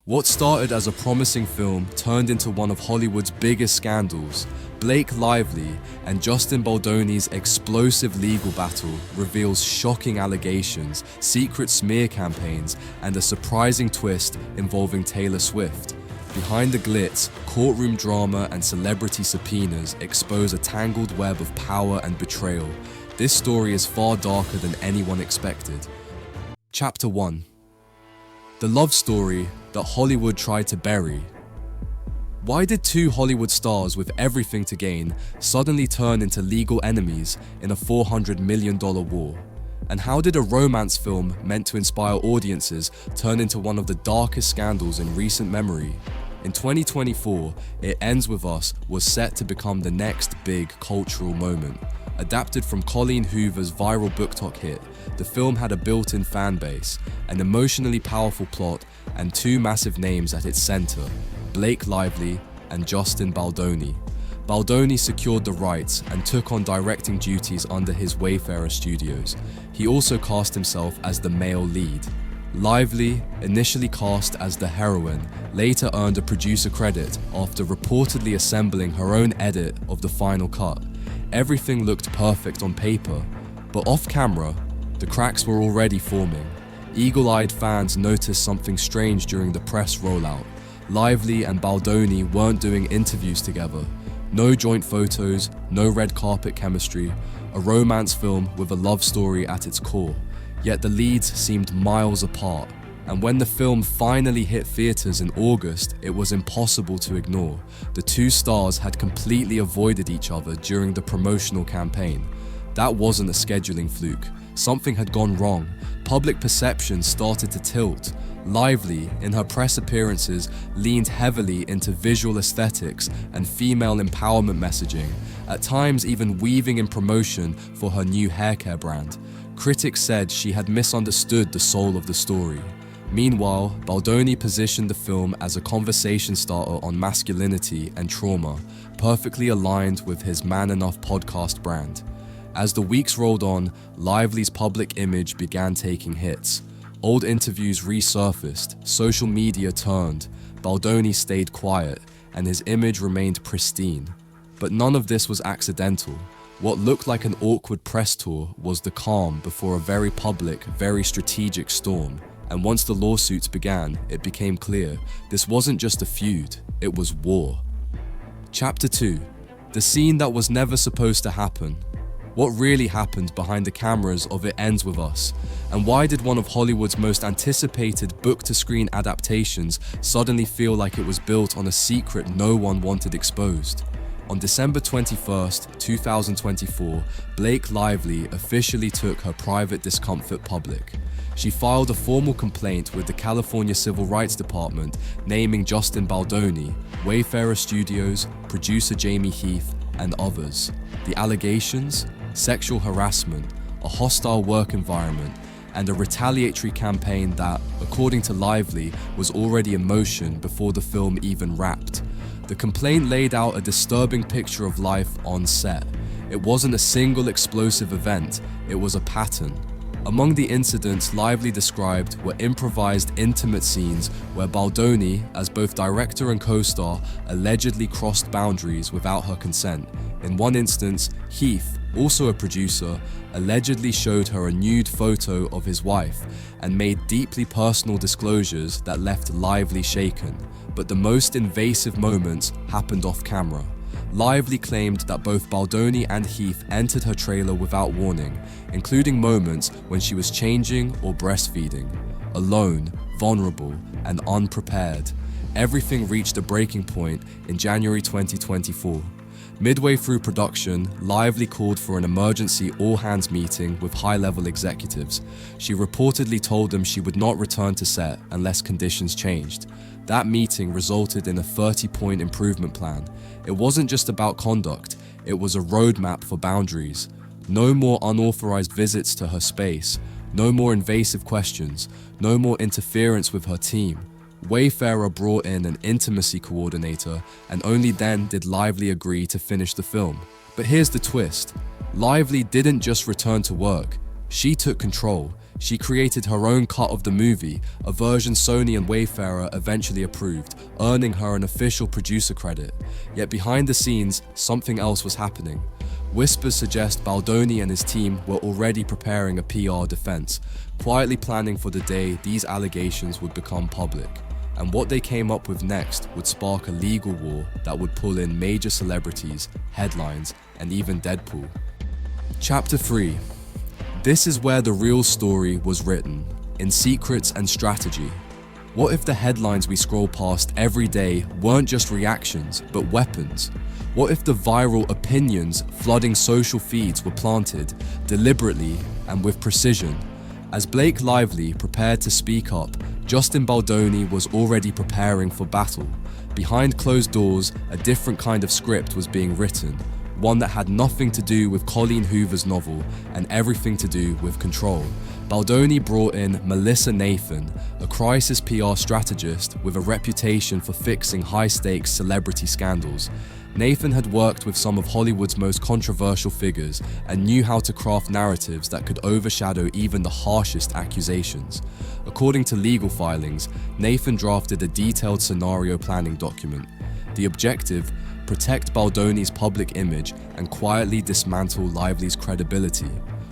What started as a promising film turned into one of Hollywood's biggest scandals. Blake Lively and Justin Baldoni's explosive legal battle reveals shocking allegations, secret smear campaigns, and a surprising twist involving Taylor Swift. Behind the glitz, courtroom drama and celebrity subpoenas expose a tangled web of power and betrayal. This story is far darker than anyone expected. Chapter 1. The love story that Hollywood tried to bury. Why did two Hollywood stars with everything to gain suddenly turn into legal enemies in a $400 million war? And how did a romance film meant to inspire audiences turn into one of the darkest scandals in recent memory? In 2024, It Ends With Us was set to become the next big cultural moment. Adapted from Colleen Hoover's viral BookTok hit, the film had a built-in fan base, an emotionally powerful plot, and two massive names at its center, Blake Lively and Justin Baldoni. Baldoni secured the rights and took on directing duties under his Wayfarer Studios. He also cast himself as the male lead. Lively, initially cast as the heroine, later earned a producer credit after reportedly assembling her own edit of the final cut. Everything looked perfect on paper, but off-camera, the cracks were already forming. Eagle-eyed fans noticed something strange during the press rollout. Lively and Baldoni weren't doing interviews together. No joint photos, no red carpet chemistry, a romance film with a love story at its core. Yet the leads seemed miles apart, and when the film finally hit theaters in August, it was impossible to ignore. The two stars had completely avoided each other during the promotional campaign. That wasn't a scheduling fluke. Something had gone wrong. Public perception started to tilt. Lively, in her press appearances, leaned heavily into visual aesthetics and female empowerment messaging, at times even weaving in promotion for her new haircare brand. Critics said she had misunderstood the soul of the story. Meanwhile, Baldoni positioned the film as a conversation starter on masculinity and trauma, perfectly aligned with his Man Enough podcast brand. As the weeks rolled on, Lively's public image began taking hits. Old interviews resurfaced, social media turned, Baldoni stayed quiet, and his image remained pristine. But none of this was accidental. What looked like an awkward press tour was the calm before a very public, very strategic storm. And once the lawsuits began, it became clear this wasn't just a feud, it was war. Chapter 2. The scene that was never supposed to happen. What really happened behind the cameras of It Ends With Us? And why did one of Hollywood's most anticipated book-to-screen adaptations suddenly feel like it was built on a secret no one wanted exposed? On December 21st, 2024, Blake Lively officially took her private discomfort public. She filed a formal complaint with the California Civil Rights Department naming Justin Baldoni, Wayfarer Studios, producer Jamie Heath, and others. The allegations? Sexual harassment, a hostile work environment, and a retaliatory campaign that, according to Lively, was already in motion before the film even wrapped. The complaint laid out a disturbing picture of life on set. It wasn't a single explosive event, it was a pattern. Among the incidents Lively described were improvised intimate scenes where Baldoni, as both director and co-star, allegedly crossed boundaries without her consent. In one instance, Heath, also a producer, allegedly showed her a nude photo of his wife and made deeply personal disclosures that left Lively shaken. But the most invasive moments happened off camera. Lively claimed that both Baldoni and Heath entered her trailer without warning, including moments when she was changing or breastfeeding. Alone, vulnerable, and unprepared. Everything reached a breaking point in January 2024. Midway through production, Lively called for an emergency all-hands meeting with high-level executives. She reportedly told them she would not return to set unless conditions changed. That meeting resulted in a 30-point improvement plan. It wasn't just about conduct, it was a roadmap for boundaries. No more unauthorized visits to her space, no more invasive questions, no more interference with her team. Wayfarer brought in an intimacy coordinator, and only then did Lively agree to finish the film. But here's the twist. Lively didn't just return to work, She took control. She created her own cut of the movie, a version Sony and Wayfarer eventually approved, earning her an official producer credit. Yet behind the scenes, something else was happening. Whispers suggest Baldoni and his team were already preparing a PR defense, quietly planning for the day these allegations would become public. And what they came up with next would spark a legal war that would pull in major celebrities, headlines, and even Deadpool. Chapter 3. This is where the real story was written, in secrets and strategy. What if the headlines we scroll past every day weren't just reactions, but weapons? What if the viral opinions flooding social feeds were planted, deliberately and with precision? As Blake Lively prepared to speak up, Justin Baldoni was already preparing for battle. Behind closed doors, a different kind of script was being written, one that had nothing to do with Colleen Hoover's novel and everything to do with control. Baldoni brought in Melissa Nathan, a crisis PR strategist with a reputation for fixing high-stakes celebrity scandals. Nathan had worked with some of Hollywood's most controversial figures and knew how to craft narratives that could overshadow even the harshest accusations. According to legal filings, Nathan drafted a detailed scenario planning document. The objective: protect Baldoni's public image and quietly dismantle Lively's credibility.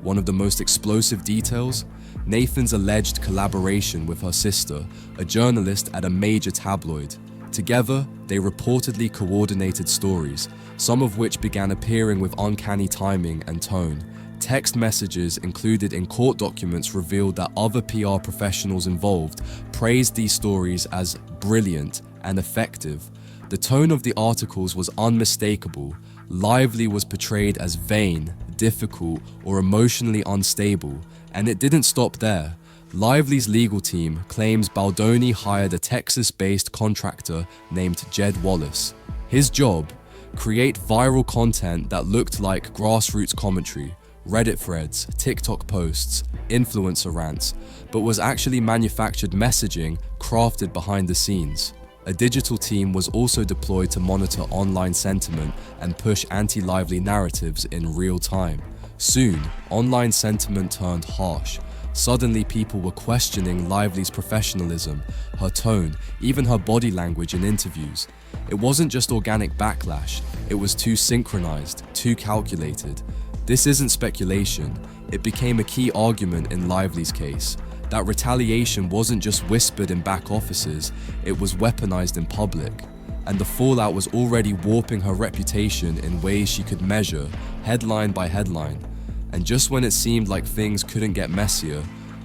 One of the most explosive details? Nathan's alleged collaboration with her sister, a journalist at a major tabloid. Together, they reportedly coordinated stories, some of which began appearing with uncanny timing and tone. Text messages included in court documents revealed that other PR professionals involved praised these stories as brilliant and effective. The tone of the articles was unmistakable. Lively was portrayed as vain, difficult, or emotionally unstable, and it didn't stop there. Lively's legal team claims Baldoni hired a Texas-based contractor named Jed Wallace. His job? Create viral content that looked like grassroots commentary, Reddit threads, TikTok posts, influencer rants, but was actually manufactured messaging crafted behind the scenes. A digital team was also deployed to monitor online sentiment and push anti-Lively narratives in real time. Soon, online sentiment turned harsh. Suddenly, people were questioning Lively's professionalism, her tone, even her body language in interviews. It wasn't just organic backlash, it was too synchronized, too calculated. This isn't speculation, it became a key argument in Lively's case. That retaliation wasn't just whispered in back offices, it was weaponized in public. And the fallout was already warping her reputation in ways she could measure, headline by headline. And just when it seemed like things couldn't get messier,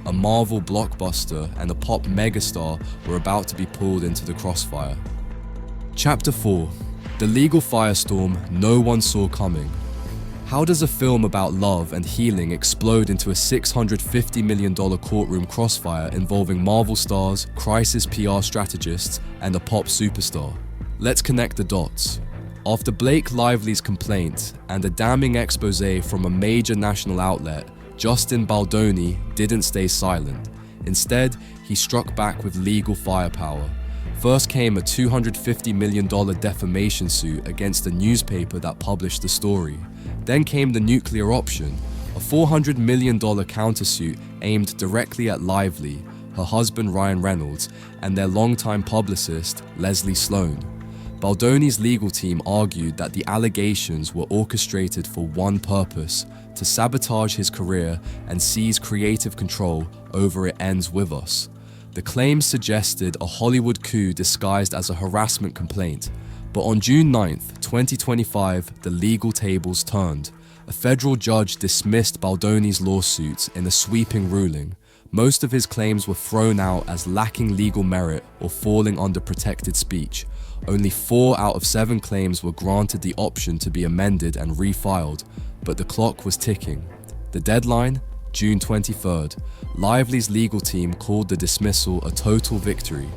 a Marvel blockbuster and a pop megastar were about to be pulled into the crossfire. Chapter 4. The legal firestorm no one saw coming. How does a film about love and healing explode into a $650 million courtroom crossfire involving Marvel stars, crisis PR strategists, and a pop superstar? Let's connect the dots. After Blake Lively's complaint and a damning expose from a major national outlet, Justin Baldoni didn't stay silent. Instead, he struck back with legal firepower. First came a $250 million defamation suit against the newspaper that published the story. Then came the nuclear option, a $400 million countersuit aimed directly at Lively, her husband Ryan Reynolds, and their longtime publicist Leslie Sloan. Baldoni's legal team argued that the allegations were orchestrated for one purpose: to sabotage his career and seize creative control over It Ends With Us. The claims suggested a Hollywood coup disguised as a harassment complaint. But on June 9th, 2025, the legal tables turned. A federal judge dismissed Baldoni's lawsuits in a sweeping ruling. Most of his claims were thrown out as lacking legal merit or falling under protected speech. Only 4 out of 7 claims were granted the option to be amended and refiled, but the clock was ticking. The deadline? June 23rd. Lively's legal team called the dismissal a total victory,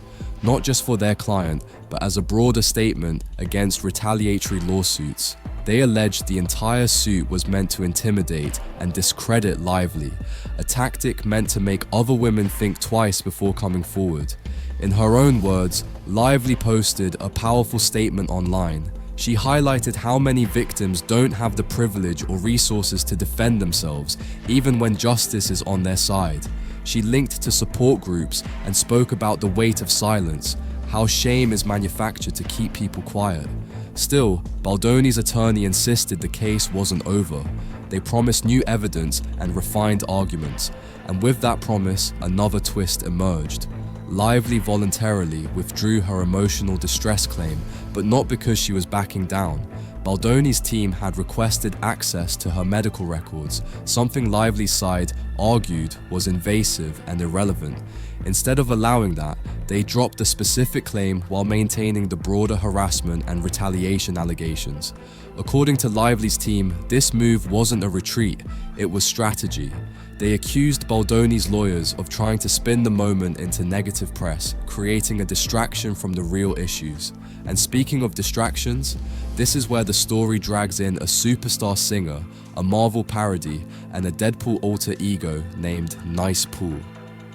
not just for their client, but as a broader statement against retaliatory lawsuits. They alleged the entire suit was meant to intimidate and discredit Lively, a tactic meant to make other women think twice before coming forward. In her own words, Lively posted a powerful statement online. She highlighted how many victims don't have the privilege or resources to defend themselves, even when justice is on their side. She linked to support groups and spoke about the weight of silence, how shame is manufactured to keep people quiet. Still, Baldoni's attorney insisted the case wasn't over. They promised new evidence and refined arguments, and with that promise, another twist emerged. Lively voluntarily withdrew her emotional distress claim, but not because she was backing down. Baldoni's team had requested access to her medical records, something Lively's side argued was invasive and irrelevant. Instead of allowing that, they dropped the specific claim while maintaining the broader harassment and retaliation allegations. According to Lively's team, this move wasn't a retreat, it was strategy. They accused Baldoni's lawyers of trying to spin the moment into negative press, creating a distraction from the real issues. And speaking of distractions, this is where the story drags in a superstar singer, a Marvel parody, and a Deadpool alter ego named Nice Pool.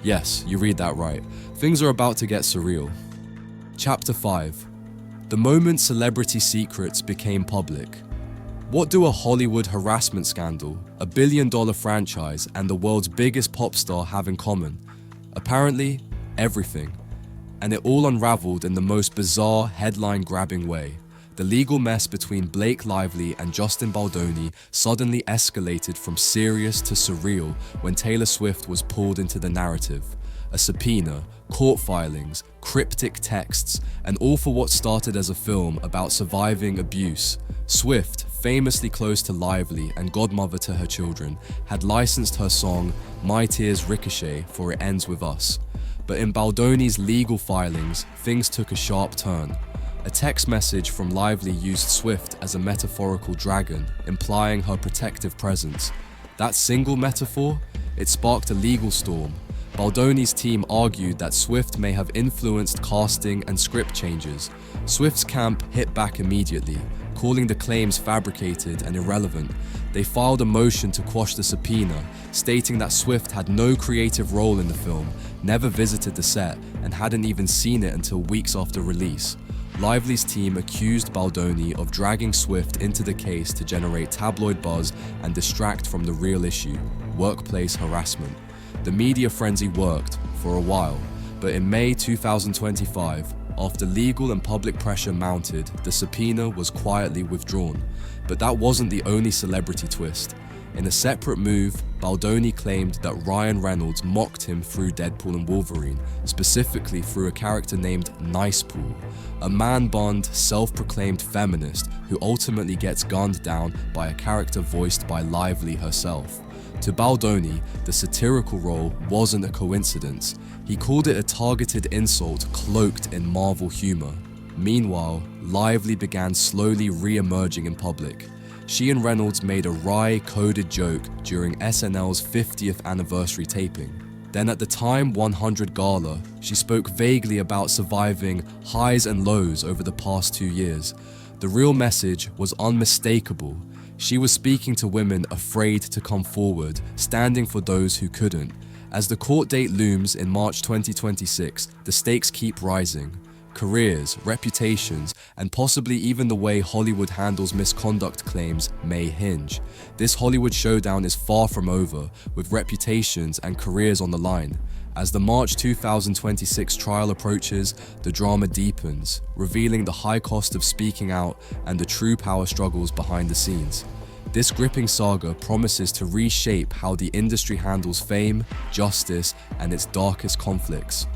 Yes, you read that right. Things are about to get surreal. Chapter 5. The moment celebrity secrets became public. What do a Hollywood harassment scandal, a billion-dollar franchise, and the world's biggest pop star have in common? Apparently, everything. And it all unraveled in the most bizarre, headline-grabbing way. The legal mess between Blake Lively and Justin Baldoni suddenly escalated from serious to surreal when Taylor Swift was pulled into the narrative. A subpoena, court filings, cryptic texts, and all for what started as a film about surviving abuse. Swift, famously close to Lively and godmother to her children, had licensed her song My Tears Ricochet for It Ends With Us. But in Baldoni's legal filings, things took a sharp turn. A text message from Lively used Swift as a metaphorical dragon, implying her protective presence. That single metaphor? It sparked a legal storm. Baldoni's team argued that Swift may have influenced casting and script changes. Swift's camp hit back immediately, calling the claims fabricated and irrelevant. They filed a motion to quash the subpoena, stating that Swift had no creative role in the film, never visited the set, and hadn't even seen it until weeks after release. Lively's team accused Baldoni of dragging Swift into the case to generate tabloid buzz and distract from the real issue, workplace harassment. The media frenzy worked for a while, but in May 2025, after legal and public pressure mounted, the subpoena was quietly withdrawn. But that wasn't the only celebrity twist. In a separate move, Baldoni claimed that Ryan Reynolds mocked him through Deadpool and Wolverine, specifically through a character named Nice Pool, a man-bun, self-proclaimed feminist who ultimately gets gunned down by a character voiced by Lively herself. To Baldoni, the satirical role wasn't a coincidence. He called it a targeted insult cloaked in Marvel humor. Meanwhile, Lively began slowly re-emerging in public. She and Reynolds made a wry, coded joke during SNL's 50th anniversary taping. Then at the Time 100 gala, she spoke vaguely about surviving highs and lows over the past 2 years. The real message was unmistakable. She was speaking to women afraid to come forward, standing for those who couldn't. As the court date looms in March 2026, the stakes keep rising. Careers, reputations, and possibly even the way Hollywood handles misconduct claims may hinge. This Hollywood showdown is far from over, with reputations and careers on the line. As the March 2026 trial approaches, the drama deepens, revealing the high cost of speaking out and the true power struggles behind the scenes. This gripping saga promises to reshape how the industry handles fame, justice, and its darkest conflicts.